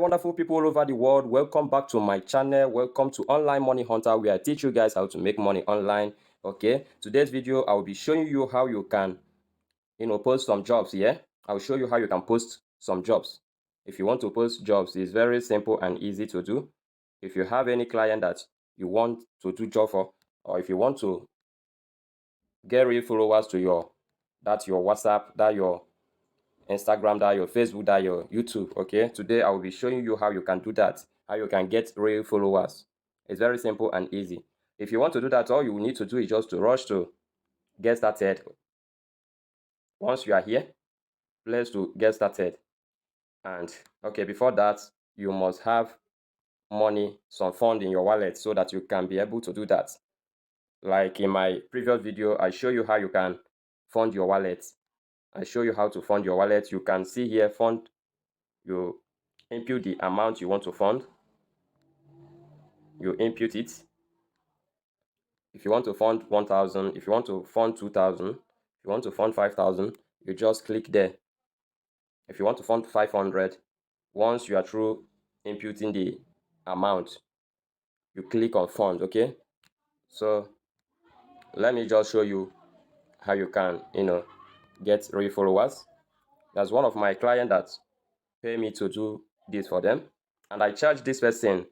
wonderful people all over the world. Welcome back to my channel. Welcome to Online Money Hunter, where I teach you guys how to make money online. Okay, today's video I will be showing you how you can post some jobs. I'll show you how you can post some jobs. If you want to post jobs, it's very simple and easy to do. If you have any client that you want to do job for, or if you want to get real followers to your WhatsApp, that your Instagram, that your Facebook, that your YouTube. Okay, today I will be showing you how you can do that, how you can get real followers. It's very simple and easy. If you want to do that, all you need to do is just to rush to get started. Once you are here, let's to get started. And okay, before that, you must have money, some fund in your wallet, so that you can be able to do that. Like in my previous video, I show you how you can fund your wallet. I show you how to fund your wallet. You can see here, fund. You input the amount you want to fund. You input it. If you want to fund 1,000, if you want to fund 2,000, if you want to fund 5,000, you just click there. If you want to fund 500, once you are through inputting the amount, you click on fund. Okay, so let me just show you how you can get real followers. That's one of my clients that pay me to do this for them, and I charge this person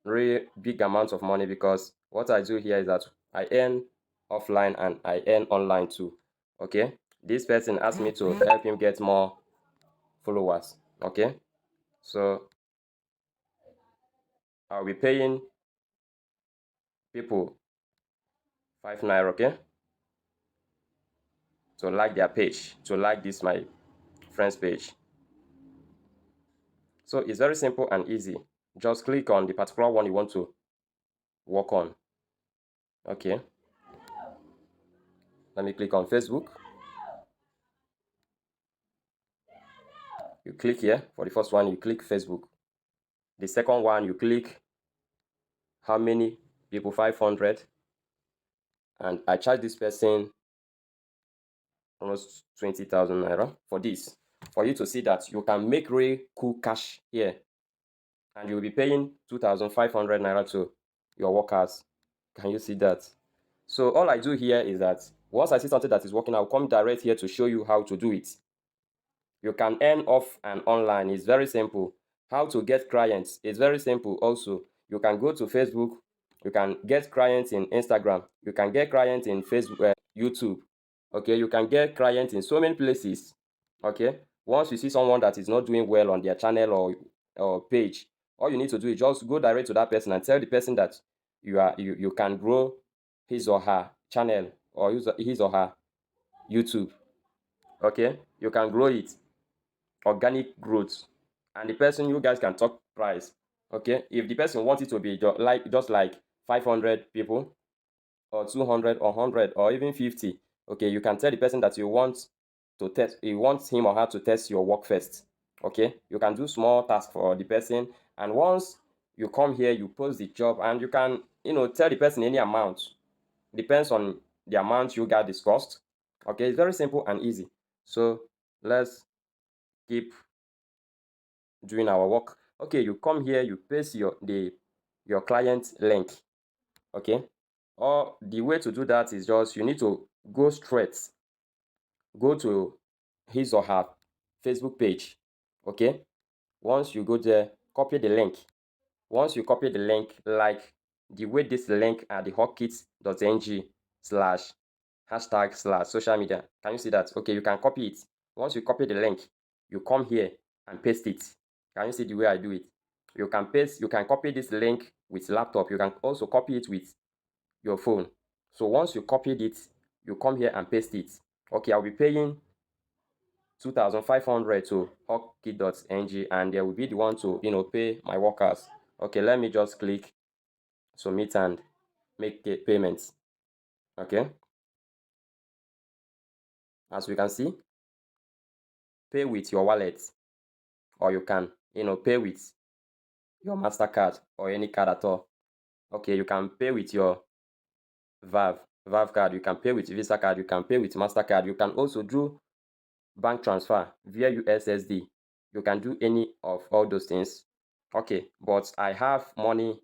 really big amounts of money, because what I do here is that I earn offline and I earn online too. Okay, this person asked me to help him get more followers. Okay, so I'll be paying people 5 naira, okay, to like their page, to like this my friend's page. So it's very simple and easy. Just click on the particular one you want to work on. Okay, let me click on Facebook. You click here. For the first one, you click Facebook. The second one, you click how many people, 500, and I charge this person almost 20,000 naira for this, for you to see that you can make really cool cash here, and you'll be paying 2,500 naira to your workers. Can you see that? So all I do here is that once I see something that is working, I'll come direct here to show you how to do it. You can earn off and online. It's very simple. How to get clients is very simple also. You can go to Facebook. You can get clients in Instagram. You can get clients in Facebook, YouTube. Okay, you can get clients in so many places. Okay, once you see someone that is not doing well on their channel or page, all you need to do is just go direct to that person and tell the person that you can grow his or her channel or his or her YouTube. Okay, you can grow it, organic growth, and the person, you guys can talk price. Okay, if the person wants it to be just like 500 people or 200 or 100 or even 50, okay, you can tell the person that you want him or her to test your work first. Okay, you can do small tasks for the person, and once you come here, you post the job, and you can tell the person any amount. Depends on the amount you guys discussed. Okay, it's very simple and easy. So let's keep doing our work. Okay, you come here, you paste your client link. Okay, or the way to do that is just you need to go to his or her Facebook page. Okay, once you go there, copy the link. Once you copy the link, like the way this link at the hawkit.ng /hashtag/social media, can you see that? Okay, you can copy it. Once you copy the link, you come here and paste it. Can you see the way I do it? You can copy this link with laptop. You can also copy it with your phone. So once you copied it, you come here and paste it. Okay, I'll be paying 2,500 to hawkit.ng, and they will be the one to pay my workers. Okay, let me just click submit and make the payments. Okay, as we can see, pay with your wallet, or you can pay with your MasterCard or any card at all. Okay, you can pay with your Valve card, you can pay with Visa card, you can pay with MasterCard. You can also do bank transfer via USSD. You can do any of all those things. Okay, but I have money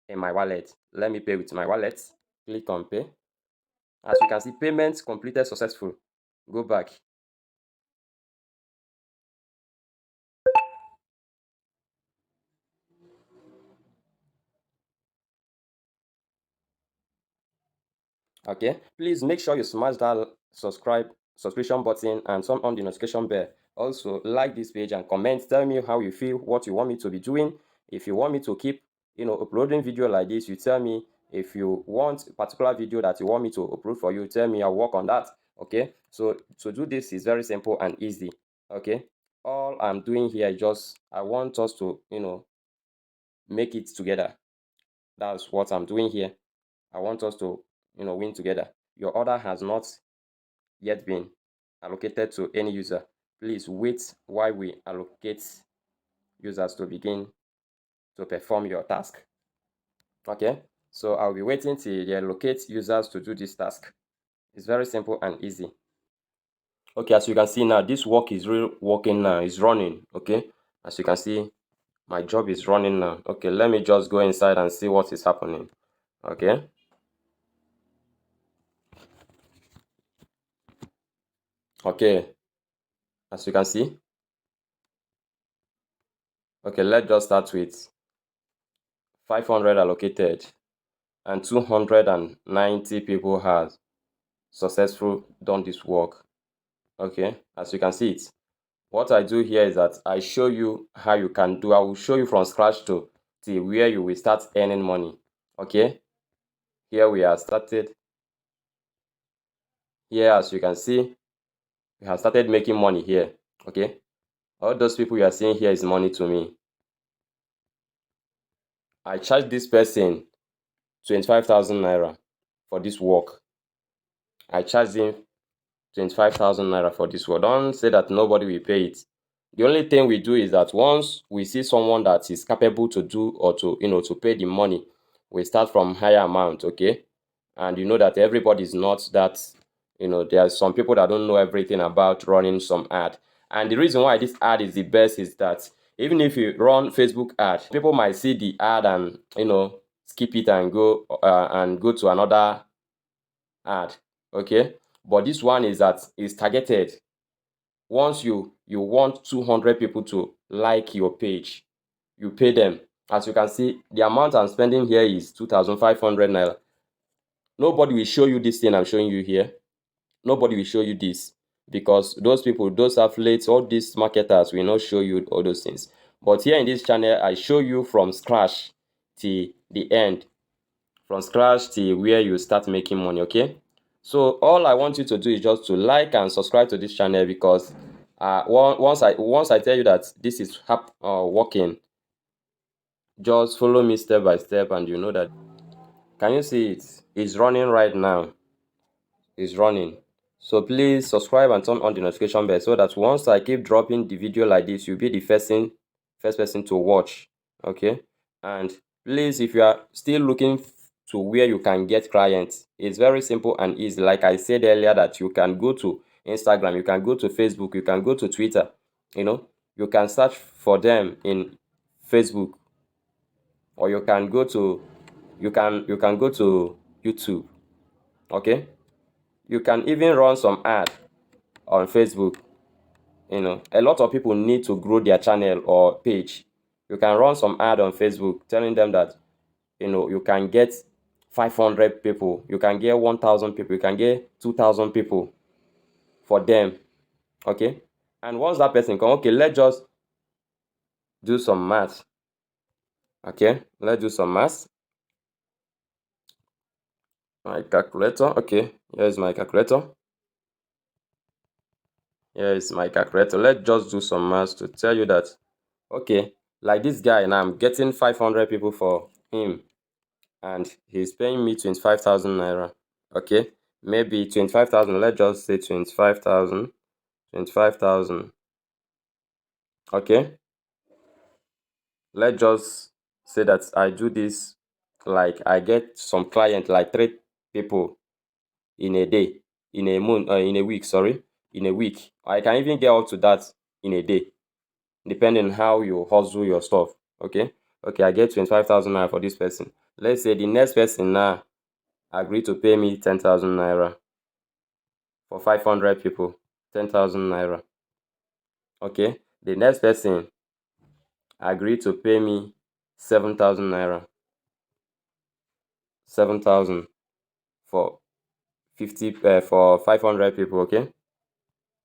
in my wallet. Let me pay with my wallet. Click on pay. As you can see, payment completed successful. Go back. Okay, please make sure you smash that subscription button and turn on the notification bell. Also, like this page and comment. Tell me how you feel, what you want me to be doing. If you want me to keep, uploading video like this, you tell me. If you want a particular video that you want me to upload for you, tell me. I'll work on that. Okay, so to do this is very simple and easy. Okay, all I'm doing here is just I want us to, make it together. That's what I'm doing here. I want us to, win together. Your order has not yet been allocated to any user. Please wait while we allocate users to begin to perform your task. Okay, so I'll be waiting till they allocate users to do this task. It's very simple and easy. Okay, as you can see now, this work is really working now. It's running. Okay, as you can see, my job is running now. Okay, let me just go inside and see what is happening. Okay. Okay, as you can see. Okay, let's just start with 500 allocated and 290 people has successfully done this work. Okay, as you can see it. What I do here is that I show you how you can do. I will show you from scratch to where you will start earning money. Okay, here we are started. Here, as you can see, we have started making money here. Okay, all those people you are seeing here is money to me. I charge this person 25,000 naira for this work. I charge him 25,000 naira for this work. Don't say that nobody will pay it. The only thing we do is that once we see someone that is capable to do or to, to pay the money, we start from higher amount, okay? And you know that everybody is not that, there are some people that don't know everything about running some ad. And the reason why this ad is the best is that even if you run Facebook ad, people might see the ad and, skip it and go to another ad, okay? But this one is that is targeted. Once you want 200 people to like your page, you pay them. As you can see, the amount I'm spending here is 2,500 naira. Nobody will show you this thing I'm showing you here. Nobody will show you this because those people, those affiliates, all these marketers will not show you all those things. But here in this channel, I show you from scratch till the end, from scratch till where you start making money. Okay, so all I want you to do is just to like and subscribe to this channel, because once I tell you that this is working, just follow me step by step and you know that. Can you see it? It's running right now. It's running. So please subscribe and turn on the notification bell so that once I keep dropping the video like this, you'll be the first person to watch. Okay, and please, if you are still looking to where you can get clients, it's very simple and easy. Like I said earlier, that you can go to Instagram, you can go to Facebook, you can go to Twitter. You can search for them in Facebook, or you can go to YouTube. Okay, you can even run some ad on Facebook. A lot of people need to grow their channel or page. You can run some ad on Facebook telling them that you can get 500 people, you can get 1,000 people, you can get 2,000 people for them. Okay, and once that person come, okay, let's just do some math. Okay, let's do some math. My calculator. Okay, here's my calculator. Here is my calculator. Let's just do some math to tell you that, okay, like this guy now, I'm getting 500 people for him and he's paying me 25,000 naira. Okay, maybe 25,000. Let's just say 25,000. 25,000. Okay, let's just say that I do this, like I get some client, like 3 people in a day, in a month, in a week, sorry, in a week. I can even get up to that in a day. depending how you hustle your stuff. Okay, I get 25,000 naira for this person. Let's say the next person now agree to pay me 10,000 naira for 500 people. 10,000 naira. Okay, the next person agree to pay me 7,000 naira. 7,000 for 500 people. Okay,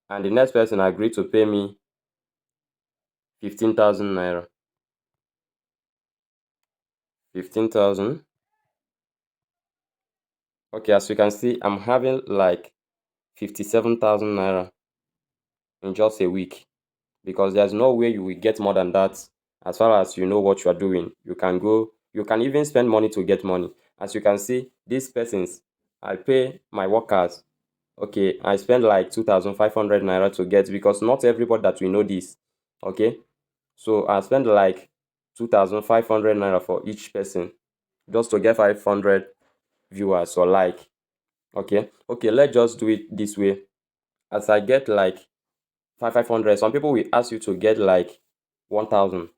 and the next person agree to pay me 15,000 naira. 15,000. Okay, as you can see, I'm having like 57,000 naira in just a week, because there's no way you will get more than that. As far as you know what you are doing, you can even spend money to get money. As you can see, these persons, I pay my workers. Okay, I spend like 2,500 naira to get, because not everybody that we know this. Okay, so I spend like 2,500 naira for each person just to get 500 viewers or like. Okay, let's just do it this way. As I get like 500, some people will ask you to get like 1,000.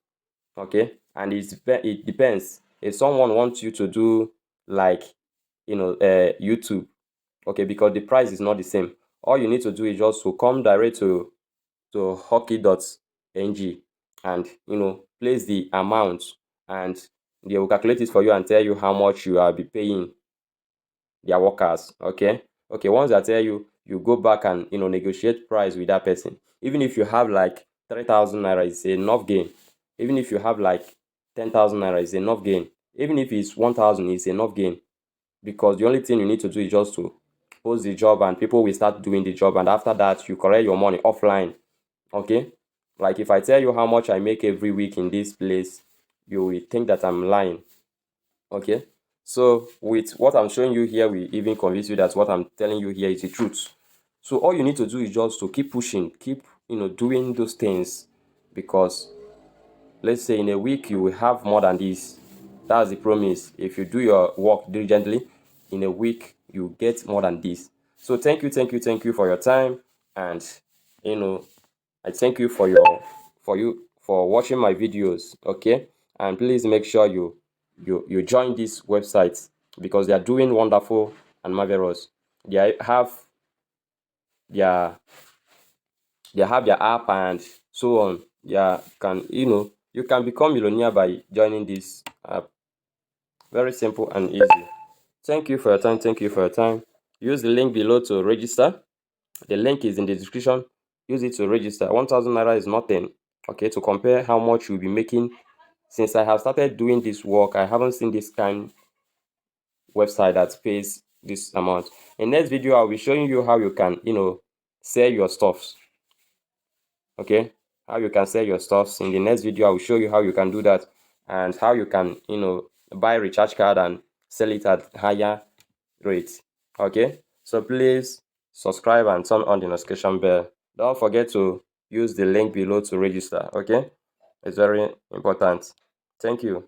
Okay, and it depends. If someone wants you to do like, YouTube, okay, because the price is not the same. All you need to do is just to come direct to hawkit.ng and place the amount, and they will calculate it for you and tell you how much you will be paying their workers. Okay, once I tell you, you go back and negotiate price with that person. Even if you have like 3,000 naira, is enough gain. Even if you have like 10,000 naira, is enough gain. Even if it's 1,000, is enough gain, because the only thing you need to do is just to post the job and people will start doing the job, and after that you collect your money offline. Okay, like if I tell you how much I make every week in this place, you will think that I'm lying. Okay, so with what I'm showing you here, we even convince you that what I'm telling you here is the truth. So all you need to do is just to keep pushing, keep doing those things, because let's say in a week you will have more than this. That's the promise. If you do your work diligently, in a week you get more than this. So thank you for your time, and you know I thank you for watching my videos. Okay, and please make sure you join this website, because they are doing wonderful and marvelous. They have their their app and so on. Yeah, you can become millionaire by joining this app. Very simple and easy. Thank you for your time. Use the link below to register. The link is in the description. Use it to register. 1,000 naira is nothing. Okay, to compare how much you'll be making. Since I have started doing this work, I haven't seen this kind website that pays this amount. In next video, I'll be showing you how you can sell your stuffs. Okay, how you can sell your stuffs. In the next video, I will show you how you can do that, and how you can buy recharge card and sell it at higher rate. Okay, so please subscribe and turn on the notification bell. Don't forget to use the link below to register. Okay, it's very important. Thank you.